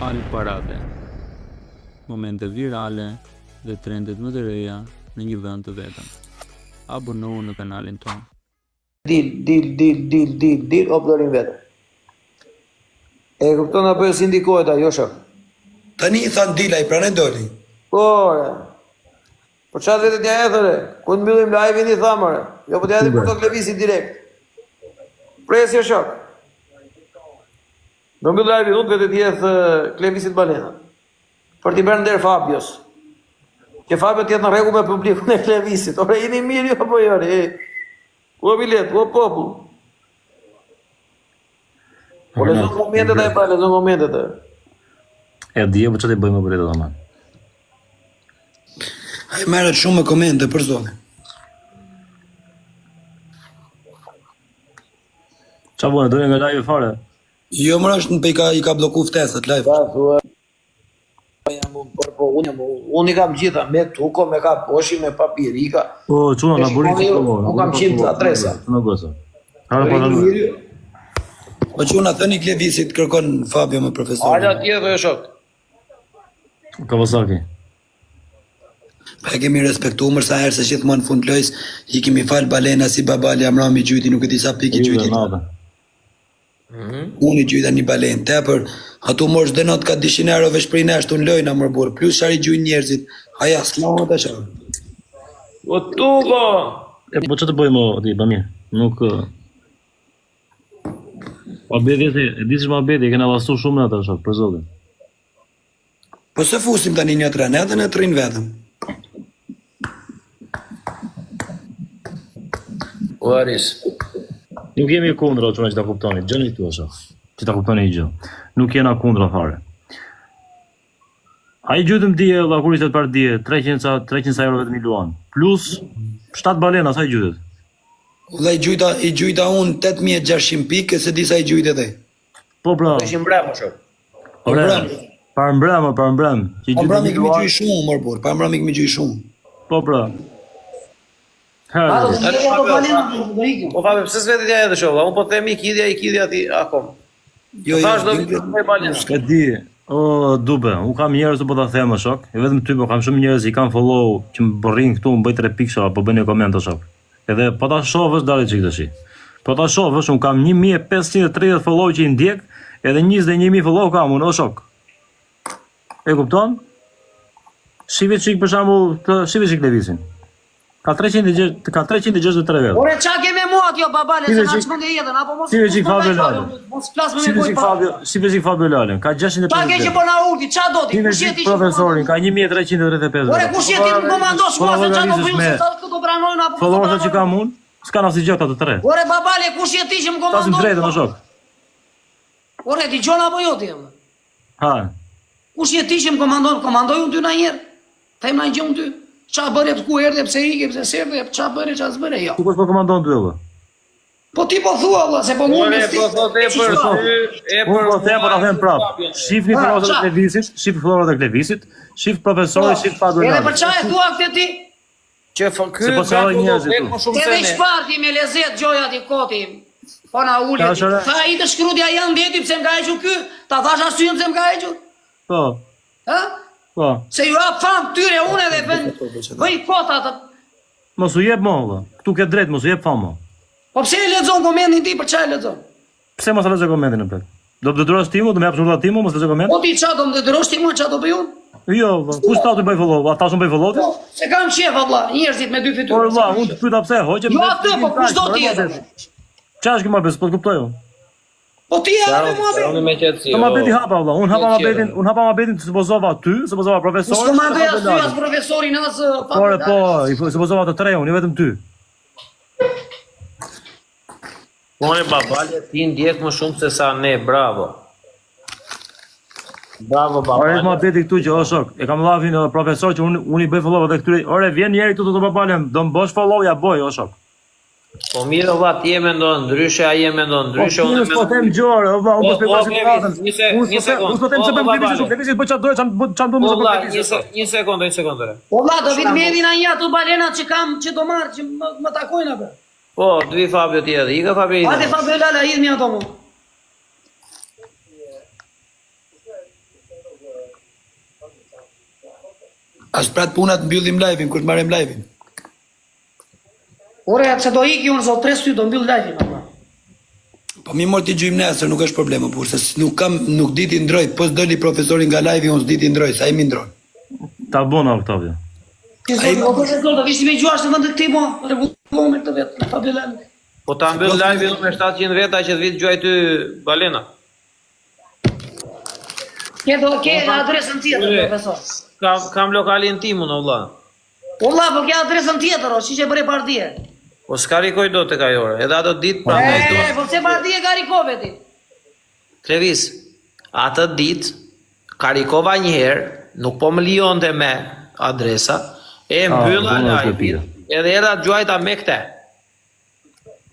Al parave, momente virale dhe trendet më të reja në një vend të vetëm. Abonohu në kanalin tonë. Dil, oplorin vetëm. E kupton apo si ndikohet ajo shok? Tani i than dila i pranë doli. Ore. Po çfarë vetë t'ja ethëre? Ku të mbyllim live-in i thamore. Jo po t'ja hedhim për të lëvizit direkt. Presje shok. Do mbyll live-in unë vetë t'jeth Klevisit Balena. Për t'i bërë nder Fabios. Që Fabio t'jetë në rregull me publikun e Klevisit. Ore jeni mirë apo jo? O bilet, o popull. Po lezon momentet e pa, lezon momentet e. E di, po çfarë bëjmë për këtë doman? Ai merret shumë me komente për zonë. Çfarë bën, do nga live fare? Jo më është në i ka bloku ftesat live. Unë i kam gjitha, me tuko, me ka poshi, me papirika. Po, çuna na burit të komo. Unë kam 100 adresa. Në gosa. Po çuna thëni Klevisit kërkon Fabio me profesorin. Ala tjetër e shok. Kawasaki. Pa kemi respektuar sa herë se gjithmonë fund lojës i kemi fal Balena si babali Amrami gjyti, nuk e di sa pikë gjyti. Unë i gjyta një balen, tepër, ato morsh dhe not ka 200 euro veshprin eshtë unë lojnë a mërbur, plus shari gjujnë njerëzit, aja s'lama të shara. O tuko! Po që të bëjmë, ati, pa mirë, nuk... Pa bedi, e di që ma bedi, e kena vastu shumë në ata shok, për zotin. Po se fusim tani një tren, edhe në trin vetëm. O Aris. Nuk jemi kundra që ta kuptoni, gjëni këtu asha, që ta kuptoni i gjë. Nuk jena kundra fare. A i gjytëm dje, dhe kur ishte të parë dje, 300 euro vetëm i luan. Plus 7 balena, sa i gjytët? Dhe i gjujta unë 8600 pikë, se disa i gjujt edhe. Po pra. Ishim bremë, shok. Par mbrem. Pa mbrami këmi gjuj shumë, mërbur, pa mbrami këmi gjuj shumë. Po pra. Po Fabio, pse s'vetë t'ja edhe shok, unë po themi i kidja ti akom. Jo, s'ka di, o dube, unë kam njerëz të po ta them shok, e vetëm ty, po kam shumë njerëz i kam follow që më bërrin këtu, më bëj 3 pikësha, po bëj një koment shok. Edhe po ta shohësh dalë çik tash. Po ta shohësh, unë kam 1530 follow që i ndjek, edhe 21000 follow kam unë o shok. E kupton? Shive çik për shembull, shive çik Levisin. Ka 363 vetë. Ore qa keme mua kjo babale, se nga që mënde jetën, apo mos... Si veqik Fabio Lalen. Mos plas me me goj pa. Si veqik Fabio Lalen, ka 650 qa ke që po na ulti, qa do ti? Si veqik profesorin, ka 1335 vetë. Ore kush jeti më komandosh, mua se qa do bëju, se sa këto pranojnë, apo... Followers që kam unë, s'ka nësi gjë të 3. Ore babale, kush jeti që më komandosh? Tasim drejtë në shok. Ore, ti gjona apo jo ti jemë? Ha. Kush jeti që më komandoj unë ty na njerë? Them na gjë unë ty. Qa bërë, ku erdhe, pse ike, pse serdhe, qa bërë, qa s'bërë, jo. Tu kush po komandon ty edhe? Po ti po thua, vlla, se po mund me sti... Unë po them, po ta them prap. Shifni followers e Klevisit, shif followers e Klevisit, shif profesorin, shif Fabio Lalen. Edhe për qa e thua këtë ti? Që ky se po salloj njerëzit tu. Edhe i shparti me lezet gjoja ti koti. Po na ullet. Tha i të shkrutja janë ndjeti pse m'ka hequr ky, ta thash arsyen pse m'ka hequr. Po. Ha? Po. Se ju hap fam tyre unë edhe bëj kota të... Mos u jep mo, valla. Ktu ke drejt, mos u jep fama. Po pse e lexon komentin ti, për çfarë lexon? Pse mos e lexoj komentin në plot? Do të detyrosh timu, do më japsh urdhra timu, mos lexoj koment? Po ti çfarë do më detyrosh ti mua çfarë do bëj unë? Jo, kush ta të bëj follow? Ata shumë bëj follow ti? Po, se kam shef valla, njerëzit me 2 fytyrë. Por valla, unë të pyeta pse hoqem. Jo atë, po kush do ti jetë? Çfarë është që më bëj, po kuptoj unë. Po ti e me mua be. Unë me qetësi. Po ma bëti hapa valla, unë hapa ma bëtin të supozova ty, supozova profesorin. S'ko ma bëj as ty as profesorin as Po, i supozova të 3 unë, vetëm ty. Unë babale ti ndjek më shumë se sa ne, bravo. Bravo babale. Ore ma bëti këtu që o shok, e kam lavin profesor që unë i bëj follow edhe këtyre. Ore vjen njëri këtu të babalen, do më bësh follow ja boj o shok. Po mirë valla ti e mendon ndryshe, ai e mendon ndryshe, unë Po them gjore, valla, unë po shpjegoj situatën. Një sekond. Unë po them se bëm Klevisit, bëj çfarë doja, çan do më valla, një sekond. Po valla, do vit mendin ai ato balena që kam, që do marr, që më takojnë apo. Po, dvi Fabio ti edhe, i ka Fabio. Hajde Fabio Lala, idhmi ato mu. As prat punat mbyllim live-in, kur të marrim live-in. Ore, që do iki unë zot 3 sy do mbyll live-in, Allah. Po mi mor t'i gjujmë nesër, nuk është probleme, por se nuk di t'i ndroj, po s'doli profesori nga live-i, unë s'di t'i ndroj, sa i mi ndroj. Ta bona Oktavia. Ti zot, o profesor, do vishti me gjuash në vend të këtij mo, rregullohen këtë vet, në tabelën. Po ta mbyll live-in me 700 veta që të vitë gjuaj ty balena. Ke adresën tjetër, profesor. Kam lokalin tim unë, vëlla. Valla, po ke adresën tjetër, o, që që bëre partije. Po s'ka rikoj do të kajore, edhe ato ditë pra me E, po pse partije ka rikove ti? Klevis, atë ditë, karikova njëherë, nuk po më lijonte me adresa, e mbylla live-in, edhe era gjuajta me këte.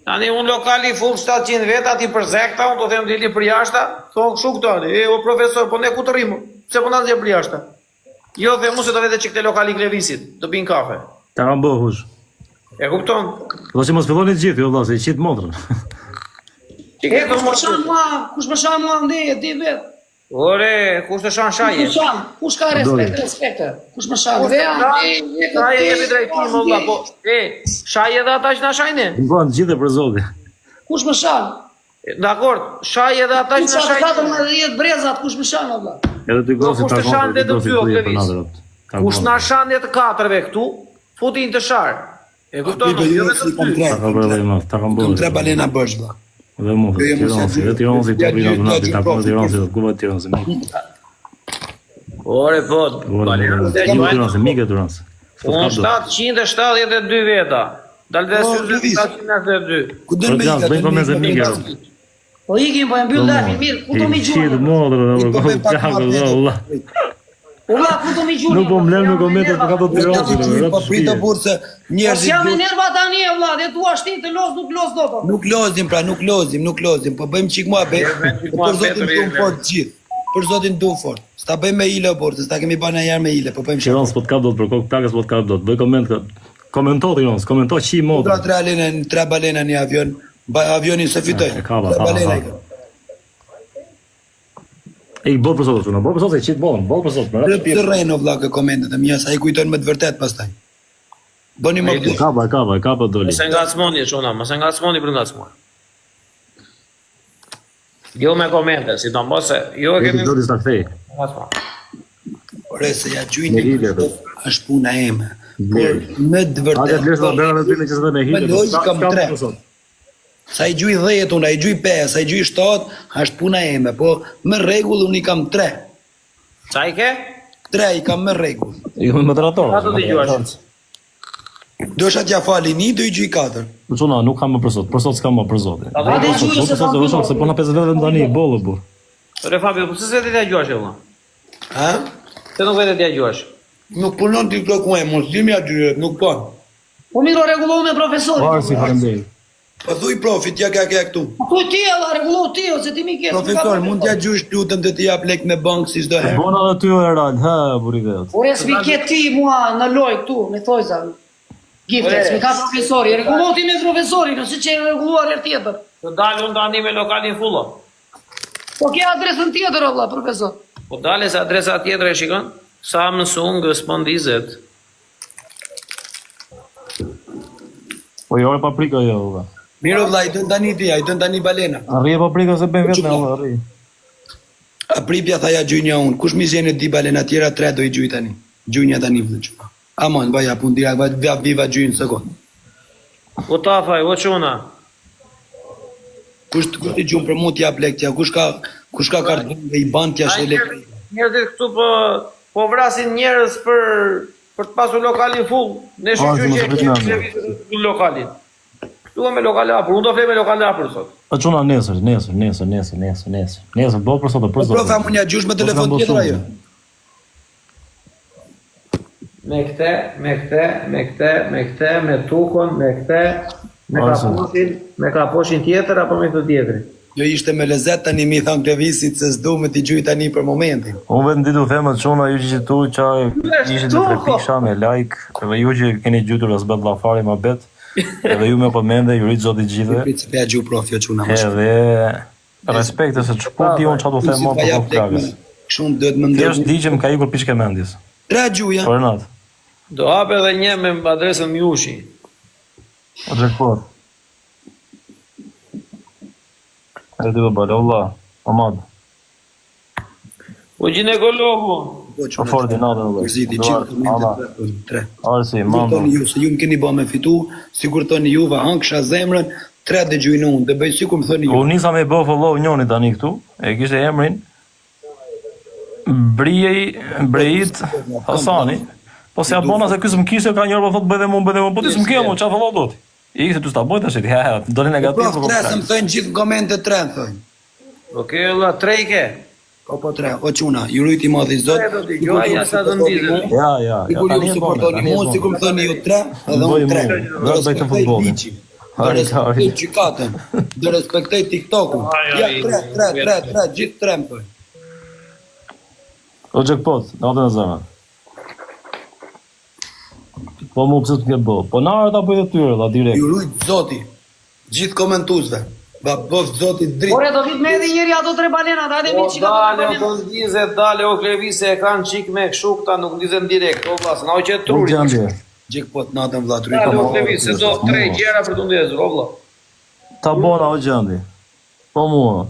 Tani unë lokali full 700 veta, ti përzekta, unë do them dili për jashta, thonë kështu këtani, o profesor, po ne ku të rrimë, pse po na zje për jashta? Jo, dhe mu se të vete që këte lokali Klevisit, do pinë kafe. Ta kam bë hush. E kupton? Do që mos filloni të gjithë, jo vëlla, se i qitë motrën. Kush më shanë mua ndeje, ti vet. Ore, kush të shanë shaje? Kush ka respekt, kush më shanë? Shaje jemi drejtim, vëlla, po, shaje dhe ata që na shajne. Në gjithë e për zoti. Kush më shanë? Dakor, shaje dhe ata që na Kush shajne. 14 brezat, kush më shanë, valla? Edhe ty gosi kush ta të shanë dhe të ty, o Klevis? Kush na shanë të katërve këtu, futin të sharë. E kupton, Pipe, jo jo, vetëm si kom ty. 3. Ta kam Kom 3 bërë. balena bësh, vlla. Dhe mu, Tiranësi, dhe Tiranësi të prina të nati, ta përnë Tiranësi, të kuva Tiranësi. Ore, po, balena të gjuajnë. Tiranësi, mike Tiranësi. Unë 772 veta. Dalë dhe Po, syrë Klevis. 792. Ku dën me Gjas, bëjnë për me zë mike. Po ikim, po e mbyll live-in, mirë, ku do mi Shqit gjuaj? modrë, dhe më kohë plakë, dhe Allah. Ulla, ku do mi gjuaj? Nuk po mlem në komentet për ka të Tiranësi. Po prito burë se Po njerëzit s'jam e nerva tani, vlla, dhe tua shti të los, nuk los do të. nuk lozim, pra nuk lozim, po bëjmë çik mua be. Për zotin dum fort gjithë. Për zotin dum fort. S'ta bëjmë me ile burë, se s'ta kemi bën ajër me ile, po bëjmë shit. Tiranës po të kap do të për kokë plakës po të kap do të bëj koment këtë. Komento Tiranës, komento qi modrë. Tre balena një avion, avionin se fitoj. E kava, Tre ha, balena. ha. E i bërë për sotë, bërë për sotë e qitë bolën, bërë për sotë. Të rrejnë o vlla kë komentet e mija, sa i kujtojnë me të vërtet pastaj. Bëni më këtë. Kapa doli. Mëse ngacmoni, shona, mëse ngacmoni për ngacmoni. Jo me komente, si të mos se, jo e kemi Doli s'ta kthej. ngacmoni. Ore se ja Me gjujnë, hile, po. është puna eme. Por me të Ate të lesë vërtet. të bërë në të që se dhe me hile. Me lojë kam 3. Sa i gjuj 10 unë, a i gjuj 5, sa i gjuj 7, është puna eme, po me rregull unë i kam 3. Qa i ke? 3 i kam me rregull. Jo me moderator. Sa të t'i gjuash? Dosha t'ja fali 1, do i gjuj 4. Çuna, nuk kam më për sot s'kam më për zot. A dhe gjuaj se Po sot se po na 50 vetëm tani bollë bu. Ore Fabio, po se vetë t'ja gjuash e vëlla? Ha? Se nuk vetë t'ja gjuash? Nuk punon t'i këto kuaj, mos dimi aty, nuk po. Po miro rregullohu me profesorin. Varë si faleminderit. Po thuj profit, ja ka këtu. Po ti alla rregullohu ti ose ti mi ke. Profesor, mund t'ja gjush lutëm të t'i jap lek në bank si çdo herë. Bona edhe ty Erald, ha buri vet. Ore s'mi ke ti mua në loj këtu, me thojza. Gifte, s'mi ka profesori, rregullohu ti me profesorin, ose që e rregulluar herë tjetër. Të dalë unë tani me lokalin fullo. Po ke adresën tjetër o vlla, profesor. Po dale se adresa tjetër e shikon? Samsung Spondizet. Po jo e paprika jo valla. Miro vlla, i dën tani ti, i dën tani balena. Arri e paprika se bën vetë valla, arri. A pripja tha ja gjujnja unë, kush mi zjene di balena tjera 3 do i gjuj tani. Gjujnja tani vëllë që. Amon, vaja pun direkt, viva gjujnë sekund. Po ta faj, o quna. Kush i gjujnë për mu t'jap lek tja, kush ka kartun dhe i ban t'ja shë lek. Njerëzit këtu po vrasin njerëz për të pasur lokalin full. Ne shqyqy që e kemi lokalin. Këtu me lokale apër, unë do flej me lokale apër sot. Po çuna nesër, bo për sot për Po sot. profa mu nja gjush me telefon tjetër ajo. Me këte, me tukon, me këte, me kaposhin tjetër apo me këtë tjetëri. Jo ishte me lezet tani mi thanë Klevisit se s'du me t'i gjuj tani për momentin. Unë vetë nditu themë të çuna ju që tu çaj ishin të trepisha me like, edhe ju që keni gjutur as bet llafari më bet. Edhe ju me përmende, ju rritë zoti gjithve. Prit se pja gjuj profi o quna më shumë. Edhe respekte se ç'po di unë çfarë do them më për plagës. Shumë duhet më Thjesht ndërë. di që më ka ikur piçke mendjes. 3 gjuja. Për natë. Do hap edhe një me adresën Mjushi. O jackpot. E ti babale, Allah. Amad. O ginekologu. Po forti natën vëllai. Përziti, qitë komente 3. Arsi, Sigurtoni mando. ju, se ju më keni ba me fitu, sigurtoni juve, hankësha zemrën, 3 dëgjujnë unë, dhe bëj si ku më thoni ju. U nisa me bë follow njoni tani këtu, e kishte emrin Brejit Hasani. Po se abona se ky s'm kishte ka njëherë po thot bëj dhe mua, po ti s'm ke mua, çfarë follow do ti? I kishte tu sta bëj tash, doli negativ Prof, po. 3 se më thënë gjithë në komente 3, thënë. Okej, valla, 3 ke. Po 3, o quna, ju rujti madhi zot. Do t'i gjoja sa të ndizet. Ja. Sigur ju suportoni mua, si ku më thëni ju 3, edhe Bëj unë 3. mu, dhe bëj të futbolin. Dhe respektoj gjykatën, dhe respektoj TikTokun. Ja, 3, gjithë 3 më thënë. O jackpot, natën e zemrën. Po mu pse të ke bë? Po na ardha bëj të tyre, dha direkt. Ju rujt zoti, gjithë komentuesve. Ba bof zoti dritë. Ore, do vit me edhe njëri ato 3 balena, hajde mi çika Dale, 3 do balena. ndizet, dale, o Klevise e kanë qik me kështu këta, nuk ndizet direkt, o vlla, s'na që Truri. truri. Gjendje. Jackpot natën vlla Dale, rujt. o Klevise, do 3 gjera për të ndezur, o vlla. Ta bona o gjendi. Po mua.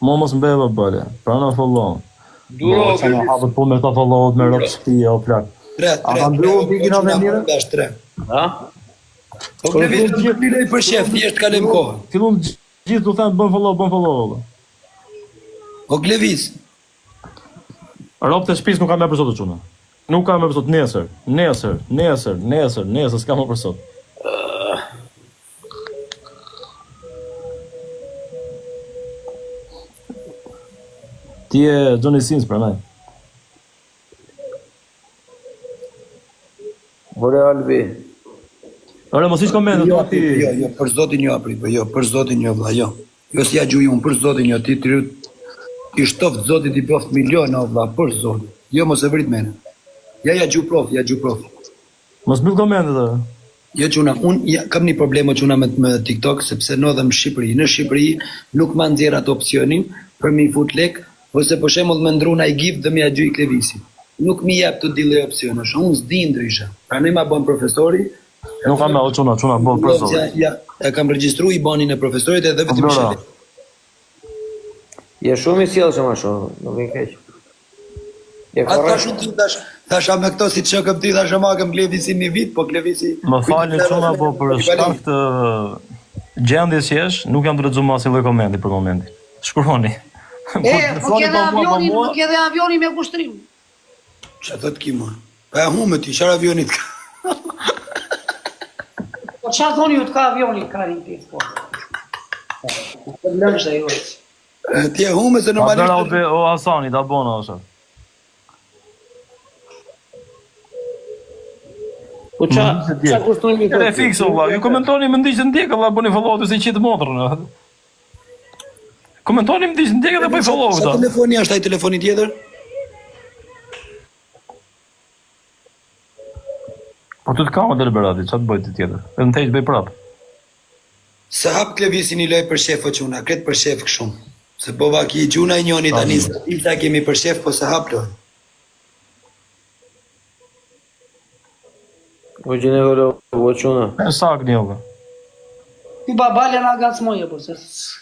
Mua mos mbeva bële. Prana follow. Duro, Sa më hapët po me ta followet me rrot shtëpia o plak. 3, A kanë blu pikin a vendire? 3. ha? Po Klevis do të bilej për shef, thjesht kalojm kohën. Fillon gjithë du thënë bën follow. O Klevis, Rob të shtëpisë nuk kam më për sot të çuna. Nuk kam më për sot nesër, s'kam më për sot. Ti e Johnny Sins për me. Ore Albi. Ore mos ish komente jo, do ti. jo, për zotin jo aprit, po jo, për zotin jo vlla, jo. Jo si ja gjuj unë, për zotin jo, ti shtoft zotit i proft miliona o vlla, për zotin. Jo mos e vrit mene. Ja gjuj prof. Mos mbyll komentet atë. Jo çuna, unë kam një problem çuna me TikTok sepse ndodhem në Shqipëri. Në Shqipëri nuk ma nxjerr atë opsionin për mi fut lek ose për shembull me ndru na i gift dhe me ja gjuj Klevisit. Nuk mi jep të dillë opsionesh. Unë s'di ndryshe. Prandaj ma bën profesori. Nuk kam me çuna bën për sot. Ja, e kam regjistru i banin e profesorit edhe vetëm Blora. shëtet. Je shumë i sjellshëm ashtu, nuk e keq. Je Ata korrekt. shumë ti tash me këto si çokëm ti tash ma kam Klevisin një vit, po Klevisi. Më falni çuna po për shkak të gjendjes që jesh, nuk jam të lexuar asnjë lloj komenti për momentin. Shkruani. Po ke dhe avioni me kushtrim. Çfarë thot ki më? Pa e humë ti, çfarë avionit ka? Po çfarë thoni ju të ka avioni ka rinpit po. Po lëmsh ajo. Ti e humë se Ma bëra normalisht. o Hasani, ta bona ose. Po ça kushton mi E fikso valla, ju komentoni më ndiqni ndjek, valla bëni follow të se qitë motrën. Komentoni më ndiqni ndjek dhe bëj follow Sa këta. telefoni është ai telefoni tjetër? Po të kam atë liberati, ç'a të bëj ti tjetër? Vetëm të bëj prap. Se hap Klevisin i loj për shef o quna, kretë për shef këshum. Se po vaki gjuna i njoni tani, sa kemi për shef, po se hap loj. O ginekologu, o çuna. E sak një valla. Ky babalja na gacmoi po se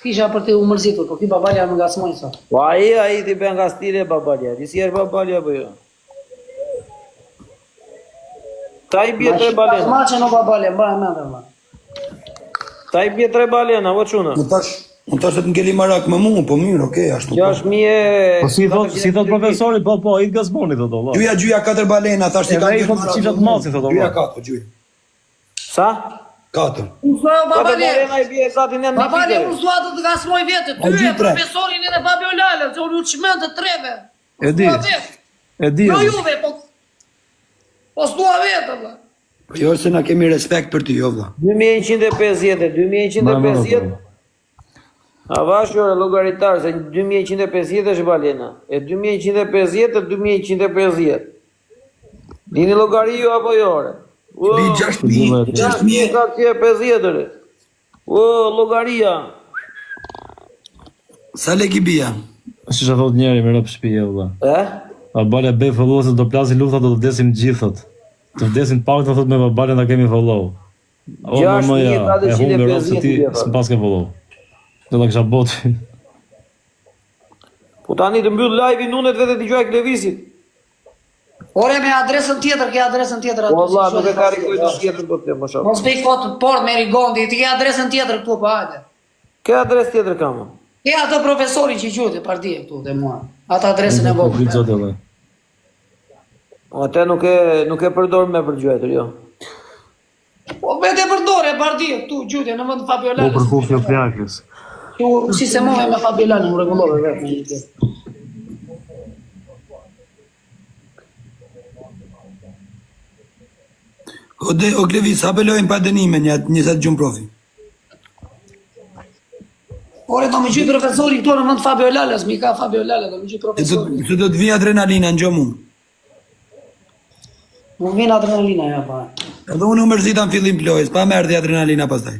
kisha për të u mërzitur, po ky babalja më gacmoi sa. Po ai ti bën nga stile babalja. Ti si er babalja apo jo? Ta i bje 3 balena. Maçë no babalja, mbaj mend valla. Ta i bje 3 balena, o çuna. Unë tash të ngeli marak me mu, po mirë, okej, ashtu. 6000. Po si thot profesori, po i gazboni thotë valla. Gjuja 4 balena, tash ti Edhe kanë i thot qifrat macin, thotë, Gjuja valla. 4, gjuja. Sa? 4. Uso Atë babalja. balena i bje zati në Babalja ndikë. uso atë të gacmoi vetë. O, Ty e gjithë tre. profesorin edhe babi Olala, se unë u çmend të treve. E di. E di. Jo juve, po s'dua vetë valla. Po jo se na kemi respekt për ty, jo vlla. 2150. A vashur llogaritar se 2150 është balena. E 2150 e 2150. Dini llogari ju apo jo? Ore? Bi 6.000, 6.000. Ka që 50 ore. O llogaria. Sa lek i bia? Si që thot njeri me rëpë shtëpia valla. Bale bej follow se do plasi lufta do të vdesim gjithët. Të vdesin pak të thot me Bale na kemi follow. O më ja, e humbë rrosë ti s'pas ke follow. Do ta kisha botë. Po tani të mbyll live-in unë vetë dëgjoj Klevisit. Ore me adresën tjetër, ke adresën tjetër aty. Wallah, nuk e ka rikoj të tjetër do të them më shumë. Mos bëj kot port me Rigondi, ti ke adresën tjetër këtu pa hajde. Ke adres tjetër kam. Ke atë profesorin që gjuhët e partia këtu dhe mua. Atë adresën e vogël. Atë nuk e përdor me për gjuetur, jo. Po vetë përdore partia këtu gjutje në vend Fabio Po Lalës. për kufje plakës. Tu si se mohej me Fabio Lalën, u rregullove vetë. O Klevis, apelojnë pa dënime një sa të gjumë profi. Ore do më gjy profesori këtu në vend Fabio Lalës, mi ka Fabio Lalë, do më gjy profesori. Se do të vi adrenalina në gjomë unë. Më vjen adrenalina ja pa. Edhe unë u mërzita në fillim plojës, pa me ardhi adrenalina pastaj.